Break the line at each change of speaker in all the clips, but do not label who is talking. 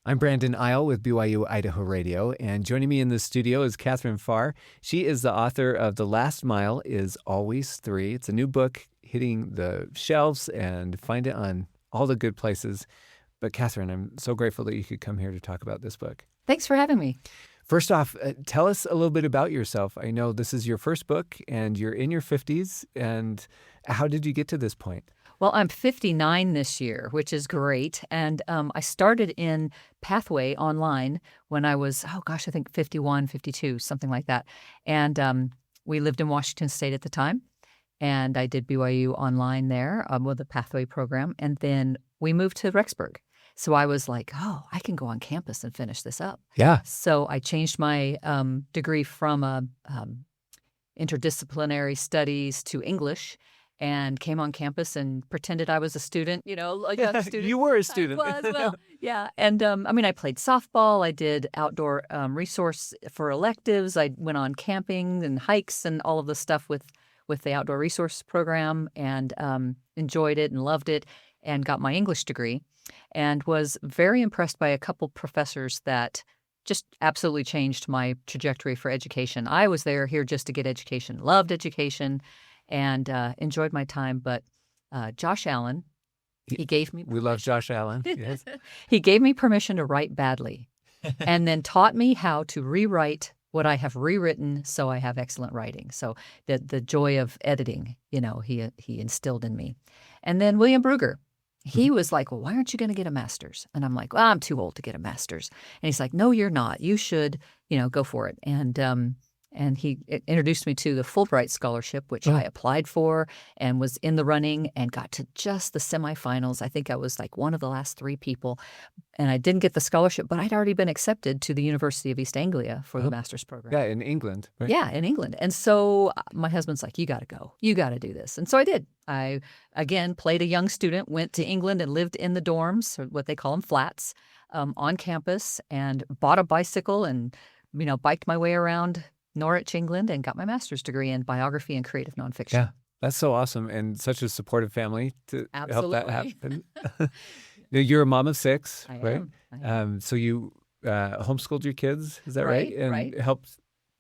I'm Brandon Isle with BYU-Idaho Radio, and joining me in the studio is Cathryn Farr. She is the author of The Last Mile is Always 3. It's a new book hitting the shelves, and find it on all the good places. But Cathryn, I'm so grateful that you could come here to talk about this book.
Thanks for having me.
First off, tell us a little bit about yourself. I know this is your first book, and you're in your 50s, and how did you get to this point?
Well, I'm 59 this year, which is great. And I started in Pathway online when I was, I think 51, 52, something like that. And we lived in Washington State at the time. And I did BYU online there with the Pathway program. And then we moved to Rexburg. So I was like, I can go on campus and finish this up.
Yeah.
So I changed my degree from interdisciplinary studies to English, and came on campus and pretended I was a student, a young student.
You were a student.
I was, well, yeah. And I played softball. I did outdoor resource for electives. I went on camping and hikes and all of the stuff with the outdoor resource program, and enjoyed it and loved it, and got my English degree, and was very impressed by a couple professors that just absolutely changed my trajectory for education. I was here just to get education, loved education, and enjoyed my time. But Josh Allen, he gave me permission.
We love Josh Allen. Yes.
He gave me permission to write badly, and then taught me how to rewrite what I have rewritten so I have excellent writing. So the joy of editing, he instilled in me. And then William Bruger, he was like, well, why aren't you going to get a master's? And I'm like, well, I'm too old to get a master's. And he's like, no, you're not. You should, go for it. And he introduced me to the Fulbright Scholarship, which I applied for and was in the running and got to just the semifinals. I think I was like one of the last 3 people. And I didn't get the scholarship, but I'd already been accepted to the University of East Anglia for the master's program.
Yeah, in England. Right?
Yeah, in England. And so my husband's like, you got to go. You got to do this. And so I did. I, again, played a young student, went to England and lived in the dorms, or what they call them, flats, on campus, and bought a bicycle and, biked my way around Norwich, England, and got my master's degree in biography and creative nonfiction.
Yeah, that's so awesome, and such a supportive family to help that happen. You're a mom of 6, right?
I am.
So you homeschooled your kids, is that right? And helped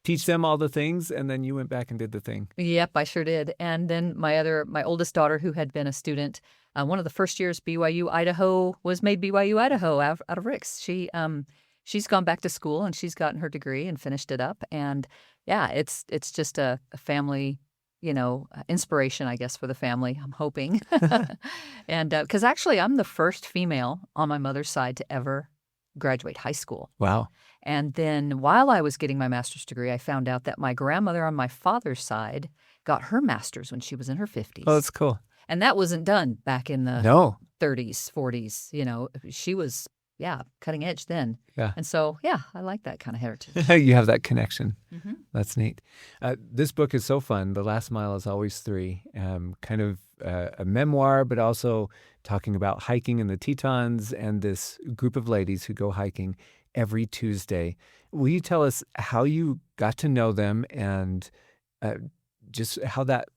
teach them all the things, and then you went back and did the thing.
Yep, I sure did. And then my oldest daughter, who had been a student, one of the first years BYU-Idaho was made BYU-Idaho out of Ricks. She's gone back to school, and she's gotten her degree and finished it up. And yeah, it's just a family, inspiration, I guess, for the family, I'm hoping. And because actually I'm the first female on my mother's side to ever graduate high school.
Wow.
And then while I was getting my master's degree, I found out that my grandmother on my father's side got her master's when she was in her 50s.
Oh, that's cool.
And that wasn't done back in the 30s, 40s. She was cutting edge then.
Yeah.
And so, I like that kind of heritage.
You have that connection.
Mm-hmm.
That's neat. This book is so fun. The Last Mile is Always 3. Kind of a memoir, but also talking about hiking in the Tetons and this group of ladies who go hiking every Tuesday. Will you tell us how you got to know them and just how that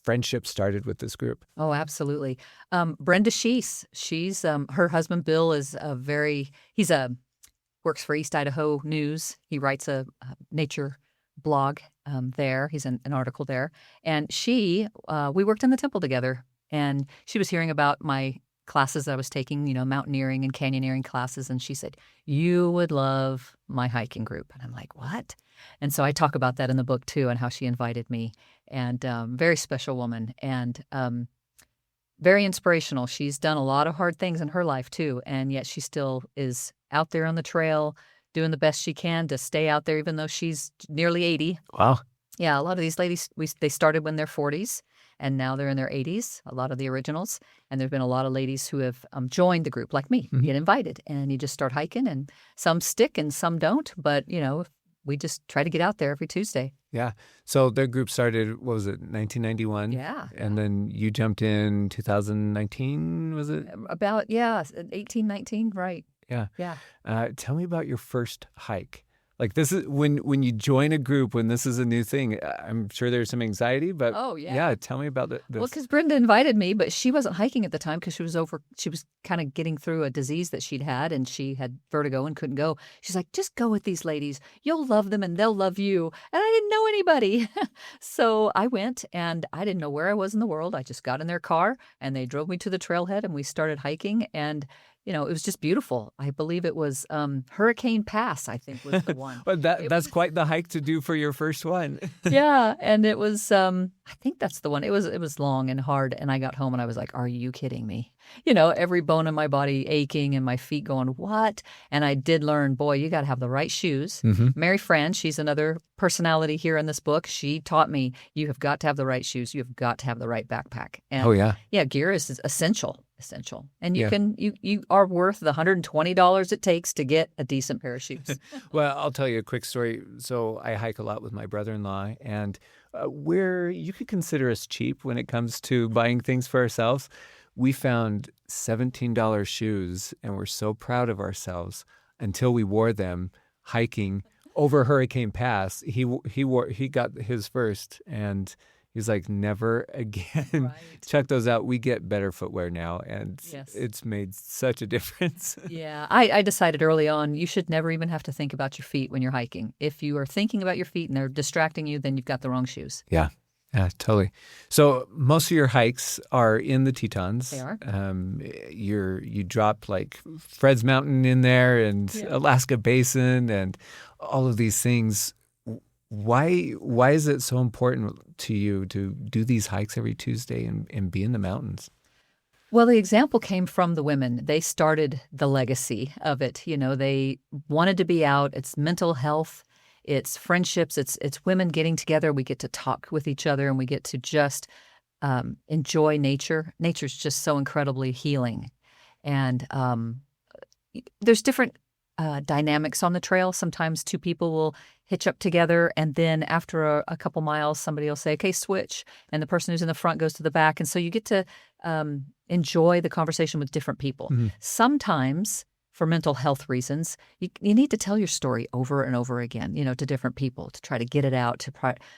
friendship started with this group?
Oh, absolutely. Brenda Sheese, she's her husband Bill works for East Idaho News. He writes a nature blog there. He's an article there. And we worked in the temple together. And she was hearing about my classes I was taking, mountaineering and canyoneering classes. And she said, you would love my hiking group. And I'm like, what? And so I talk about that in the book, too, and how she invited me. And very special woman, and very inspirational. She's done a lot of hard things in her life, too, and yet she still is out there on the trail doing the best she can to stay out there, even though she's nearly 80.
Wow.
Yeah, a lot of these ladies, they started when they're 40s, and now they're in their 80s, a lot of the originals. And there's been a lot of ladies who have joined the group, like me. You get invited, and you just start hiking, and some stick and some don't, but, we just try to get out there every Tuesday.
Yeah. So their group started, what was it, 1991?
Yeah.
And then you jumped in 2019, was it?
About, 18, 19, right.
Yeah.
Yeah.
Tell me about your first hike. Like this is when you join a group, when this is a new thing, I'm sure there's some anxiety, but
Oh, yeah.
yeah, tell me about this.
Well, because Brenda invited me, but she wasn't hiking at the time because she was kind of getting through a disease that she'd had, and she had vertigo and couldn't go. She's like, just go with these ladies. You'll love them and they'll love you. And I didn't know anybody. So I went, and I didn't know where I was in the world. I just got in their car and they drove me to the trailhead and we started hiking. And it was just beautiful. I believe it was Hurricane Pass, I think was the one.
Well, that's quite the hike to do for your first one.
Yeah, and it was I think that's the one. It was long and hard, and I got home and I was like, "Are you kidding me?" Every bone in my body aching and my feet going, "What?" And I did learn, boy, you got to have the right shoes.
Mm-hmm.
Mary Fran, she's another personality here in this book. She taught me you have got to have the right shoes. You have got to have the right backpack. And
Oh yeah.
yeah, gear is essential. And
Yeah.
you are worth the $120 it takes to get a decent pair of shoes.
Well, I'll tell you a quick story. So I hike a lot with my brother-in-law, and where you could consider us cheap when it comes to buying things for ourselves. We found $17 shoes, and we're so proud of ourselves until we wore them hiking over Hurricane Pass. He got his first, and he's like, never again.
Right.
Check those out. We get better footwear now, and
Yes.
it's made such a difference.
Yeah, I decided early on you should never even have to think about your feet when you're hiking. If you are thinking about your feet and they're distracting you, then you've got the wrong shoes.
Yeah, totally. So most of your hikes are in the Tetons.
They are.
You drop like Fred's Mountain in there and
Yeah.
Alaska Basin and all of these things. Why is it so important to you to do these hikes every Tuesday and be in the mountains?
Well, the example came from the women. They started the legacy of it. They wanted to be out. It's mental health. It's friendships. It's women getting together. We get to talk with each other, and we get to just enjoy nature. Nature's just so incredibly healing. And there's different dynamics on the trail. Sometimes two people will hitch up together, and then after a couple miles, somebody will say, okay, switch. And the person who's in the front goes to the back. And so you get to enjoy the conversation with different people.
Mm-hmm.
Sometimes, for mental health reasons, you need to tell your story over and over again, to different people to try to get it out, to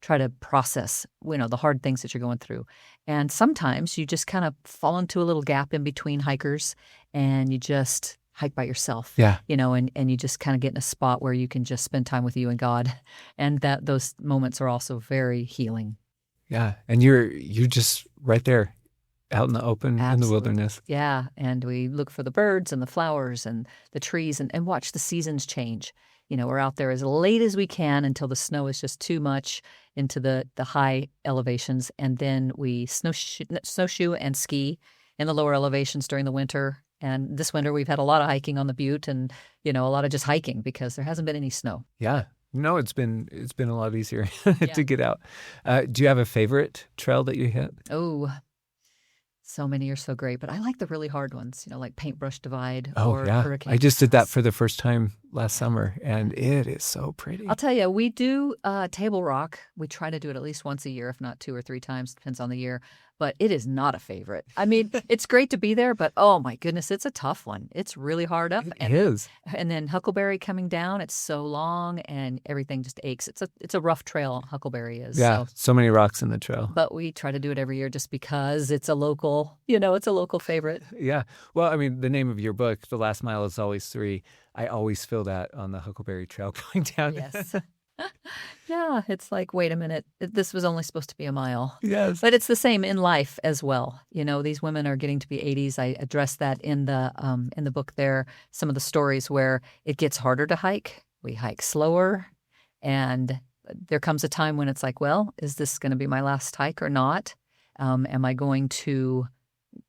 try to process, the hard things that you're going through. And sometimes you just kind of fall into a little gap in between hikers, and you just hike by yourself.
Yeah.
And you just kind of get in a spot where you can just spend time with you and God. And those moments are also very healing.
Yeah. And you're just right there out in the open in the wilderness.
Yeah. And we look for the birds and the flowers and the trees and watch the seasons change. We're out there as late as we can until the snow is just too much into the high elevations. And then we snowshoe and ski in the lower elevations during the winter. And this winter, we've had a lot of hiking on the butte and, a lot of just hiking because there hasn't been any snow.
Yeah. No, it's been a lot easier to get out. Do you have a favorite trail that you hit?
Oh, so many are so great. But I like the really hard ones, like Paintbrush Divide
Oh,
or
yeah.
Hurricane
I just did that
Pass.
for the first time last summer, and it is so pretty.
I'll tell you, we do Table Rock. We try to do it at least once a year, if not 2 or 3 times, depends on the year. But it is not a favorite. I mean, it's great to be there, but oh my goodness, it's a tough one. It's really hard up.
It is.
And then Huckleberry coming down, it's so long and everything just aches. It's a rough trail, Huckleberry is.
Yeah, so many rocks in the trail.
But we try to do it every year just because it's a local, it's a local favorite.
Yeah. Well, I mean, the name of your book, The Last Mile is Always 3. I always feel that on the Huckleberry Trail going down.
Yes. Yeah, it's like, wait a minute, this was only supposed to be a mile.
Yes.
But it's the same in life as well. These women are getting to be 80s. I address that in the book there, some of the stories where it gets harder to hike. We hike slower, and there comes a time when it's like, well, is this going to be my last hike or not? Am I going to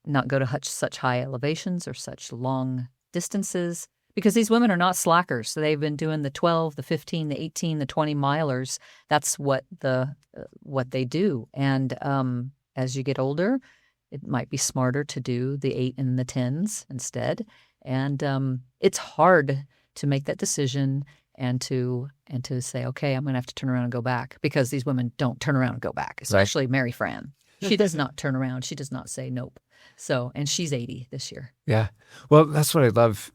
not go to such high elevations or such long distances? Because these women are not slackers. So they've been doing the 12, the 15, the 18, the 20 milers. That's what they do. And as you get older, it might be smarter to do the 8 and the 10s instead. And it's hard to make that decision and to say, okay, I'm going to have to turn around and go back, because these women don't turn around and go back, especially Mary Fran. She does not turn around. She does not say nope. So, and she's 80 this year.
Yeah. Well, that's what I love.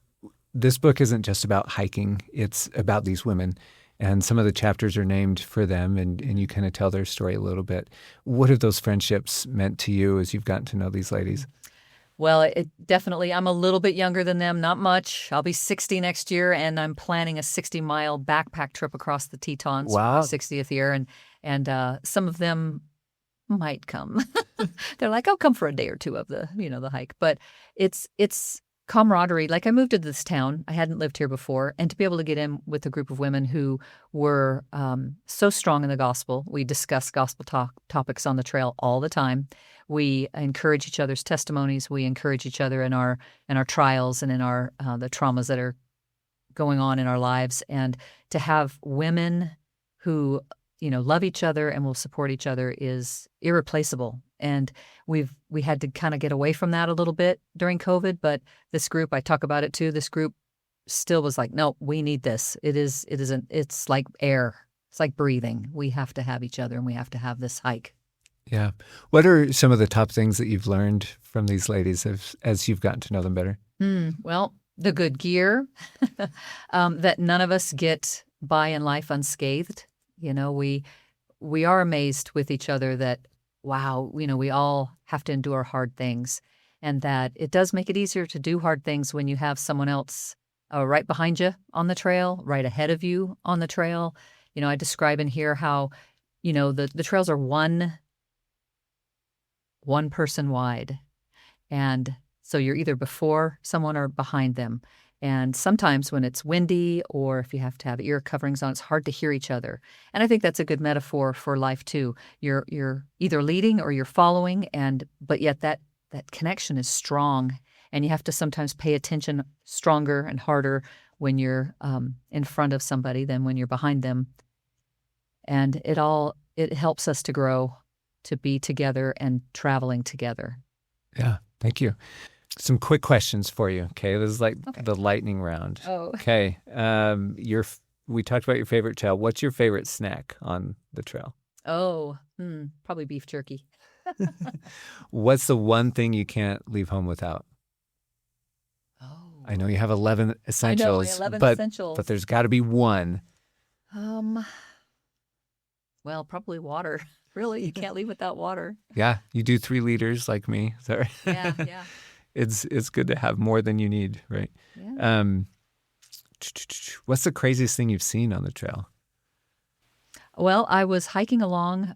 This book isn't just about hiking. It's about these women. and some of the chapters are named for them, and you kind of tell their story a little bit. What have those friendships meant to you as you've gotten to know these ladies?
Well, it definitely, I'm a little bit younger than them, not much. I'll be 60 next year, and I'm planning a 60-mile backpack trip across the Tetons for my
Wow.
60th year, and some of them might come. They're like, I'll come for a day or two of the hike. But it's camaraderie. Like, I moved to this town. I hadn't lived here before. And to be able to get in with a group of women who were so strong in the gospel. We discuss gospel topics on the trail all the time. We encourage each other's testimonies. We encourage each other in our trials and in our the traumas that are going on in our lives. And to have women who love each other and will support each other is irreplaceable. And we had to kind of get away from that a little bit during COVID. But this group, I talk about it too. This group still was like, no, we need this. It's like air. It's like breathing. We have to have each other, and we have to have this hike.
Yeah. What are some of the top things that you've learned from these ladies as you've gotten to know them better?
Well, the good gear, that none of us get by in life unscathed. We are amazed with each other that, wow, we all have to endure hard things, and that it does make it easier to do hard things when you have someone else right behind you on the trail, right ahead of you on the trail. I describe in here how, the trails are one person wide. And so you're either before someone or behind them. And sometimes when it's windy or if you have to have ear coverings on, it's hard to hear each other. And I think that's a good metaphor for life too. You're either leading or you're following, but yet that connection is strong, and you have to sometimes pay attention stronger and harder when you're in front of somebody than when you're behind them. And it helps us to grow, to be together and traveling together.
Yeah, thank you. Some quick questions for you, okay? This is like the lightning round.
Oh.
Okay. We talked about your favorite trail. What's your favorite snack on the trail?
Oh, probably beef jerky.
What's the one thing you can't leave home without?
Oh.
I know you have 11 essentials.
I know, 11
but,
essentials.
But there's got to be one.
Well, probably water. Really, you can't leave without water.
Yeah, you do 3 liters like me. Is that right?
Yeah.
It's good to have more than you need, right?
Yeah.
What's the craziest thing you've seen on the trail?
Well, I was hiking along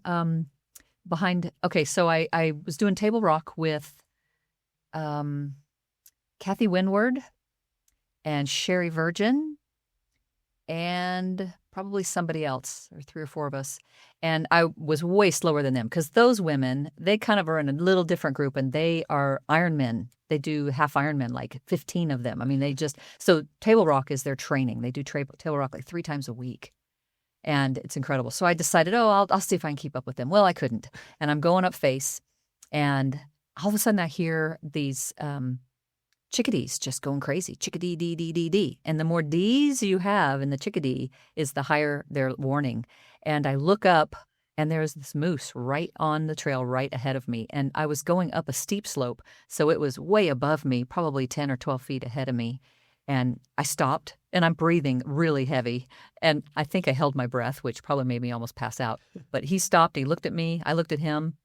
behind. Okay, so I was doing Table Rock with Kathy Windward and Sherry Virgin and probably somebody else, or 3 or 4 of us. And I was way slower than them because those women, they kind of are in a little different group, and they are Ironmen. They do half Ironmen, like 15 of them. I mean, so Table Rock is their training. They do Table Rock like 3 times a week. And it's incredible. So I decided, I'll see if I can keep up with them. Well, I couldn't. And I'm going up face, and all of a sudden I hear these chickadees just going crazy. Chickadee, dee, dee, dee, dee. And the more D's you have in the chickadee is the higher their warning. And I look up, and there's this moose right on the trail right ahead of me. And I was going up a steep slope, so it was way above me, probably 10 or 12 feet ahead of me. And I stopped, and I'm breathing really heavy. And I think I held my breath, which probably made me almost pass out. But he stopped, he looked at me, I looked at him.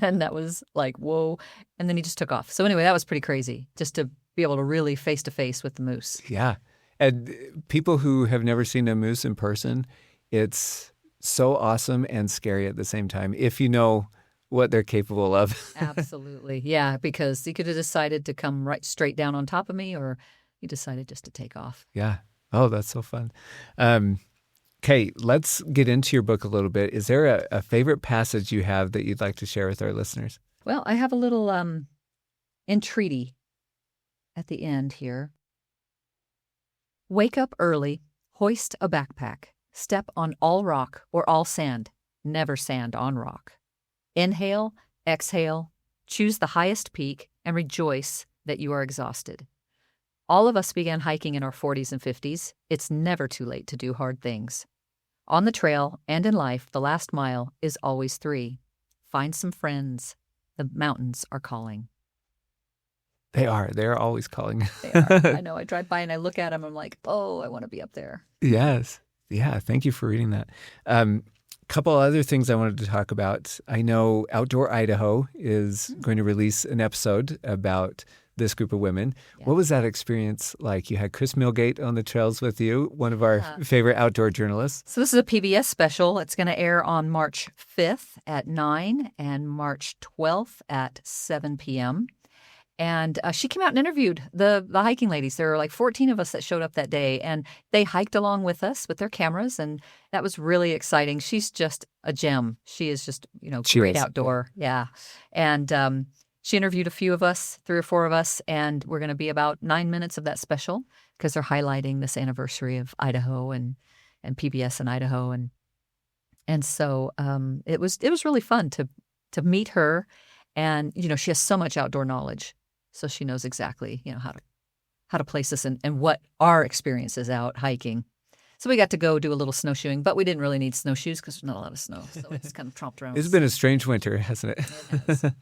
And that was like, whoa. And then he just took off. So anyway, that was pretty crazy, just to be able to really face-to-face with the moose.
Yeah. And people who have never seen a moose in person, it's so awesome and scary at the same time, if you know what they're capable of.
Absolutely. Yeah, because he could have decided to come right straight down on top of me, or he decided just to take off.
Yeah. Oh, that's so fun. Okay, let's get into your book a little bit. Is there a favorite passage you have that you'd like to share with our listeners?
Well, I have a little entreaty at the end here. Wake up early, hoist a backpack, step on all rock or all sand, never sand on rock. Inhale, exhale, choose the highest peak, and rejoice that you are exhausted. All of us began hiking in our 40s and 50s. It's never too late to do hard things. On the trail and in life, the last mile is always 3. Find some friends. The mountains are calling.
They are. They're always calling.
They are. I know. I drive by and I look at them. I'm like, oh, I want to be up there.
Yes. Yeah, thank you for reading that. Couple other things I wanted to talk about. I know Outdoor Idaho is going to release an episode about this group of women.
Yeah.
What was that experience like? You had Chris Milgate on the trails with you, one of our
Yeah.
favorite outdoor journalists.
So this is a PBS special. It's going to air on March 5th at 9 and March 12th at 7 p.m. And she came out and interviewed the hiking ladies. There were like 14 of us that showed up that day, and they hiked along with us with their cameras, and that was really exciting. She's just a gem. She is just, great outdoor. Yeah. And she interviewed a few of us, 3 or 4 of us, and we're going to be about 9 minutes of that special because they're highlighting this anniversary of Idaho and PBS in Idaho. And so it was really fun to meet her. And, she has so much outdoor knowledge. So she knows exactly, how to place us and what our experience is out hiking. So we got to go do a little snowshoeing, but we didn't really need snowshoes because there's not a lot of snow. So it's kind of tromped around.
It's been a strange winter, hasn't it?
It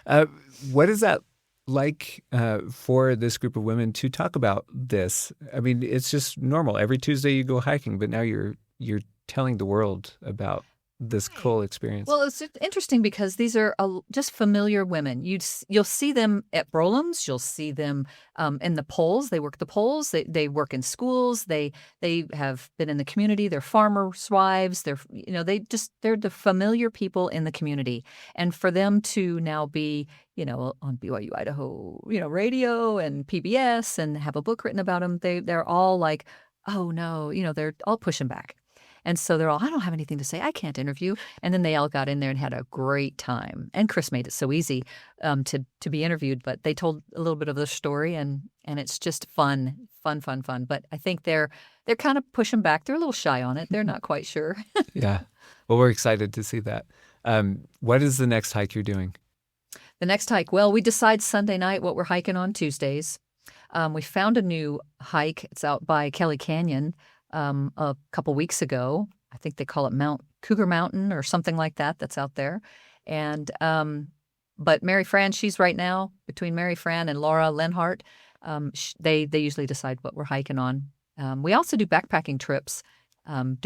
has.
What is that like for this group of women to talk about this? I mean, it's just normal. Every Tuesday you go hiking, but now you're telling the world about this cool experience.
Well, it's interesting because these are just familiar women. You'll see them at Brolam's. You'll see them in the polls. They work the polls. They work in schools. They have been in the community. They're farmers' wives. They're the familiar people in the community. And for them to now be on BYU-Idaho radio and PBS and have a book written about them, they're all like, oh no, they're all pushing back. And so they're all, I don't have anything to say. I can't interview. And then they all got in there and had a great time. And Chris made it so easy to be interviewed. But they told a little bit of the story, and it's just fun. But I think they're kind of pushing back. They're a little shy on it. They're not quite sure.
Yeah. Well, we're excited to see that. What is the next hike you're doing?
The next hike, well, we decide Sunday night what we're hiking on Tuesdays. We found a new hike. It's out by Kelly Canyon. A couple weeks ago. I think they call it Mount Cougar Mountain or something like that. That's out there. And but Mary Fran, she's right now between Mary Fran and Laura Lenhart. They usually decide what we're hiking on. We also do backpacking trips in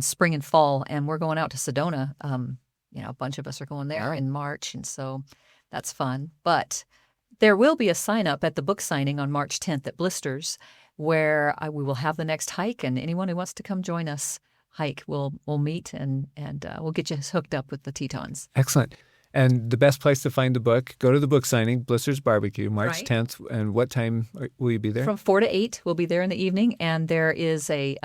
spring and fall, and we're going out to Sedona. A bunch of us are going there in March, and so that's fun. But there will be a sign up at the book signing on March 10th at Blisters, where we will have the next hike, and anyone who wants to come join us hike, we'll meet and we'll get you hooked up with the Tetons.
Excellent. And the best place to find the book, go to the book signing, Blisters Barbecue, March 10th. And what time will you be there?
From 4 to 8. We'll be there in the evening, and there is a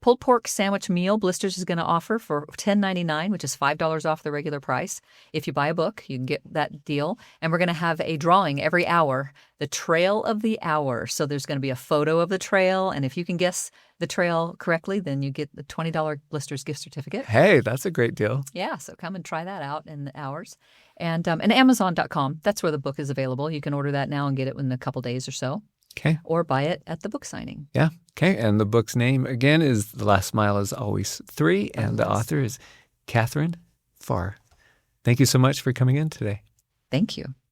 pulled pork sandwich meal Blisters is going to offer for $10.99, which is $5 off the regular price. If you buy a book, you can get that deal. And we're going to have a drawing every hour, the trail of the hour. So there's going to be a photo of the trail. And if you can guess the trail correctly, then you get the $20 Blisters gift certificate.
Hey, that's a great deal.
Yeah, so come and try that out in the hours. And Amazon.com, that's where the book is available. You can order that now and get it in a couple days or so.
Okay.
Or buy it at the book signing.
Yeah. Okay. And the book's name, again, is The Last Mile is Always 3, and the author is Cathryn Farr. Thank you so much for coming in today.
Thank you.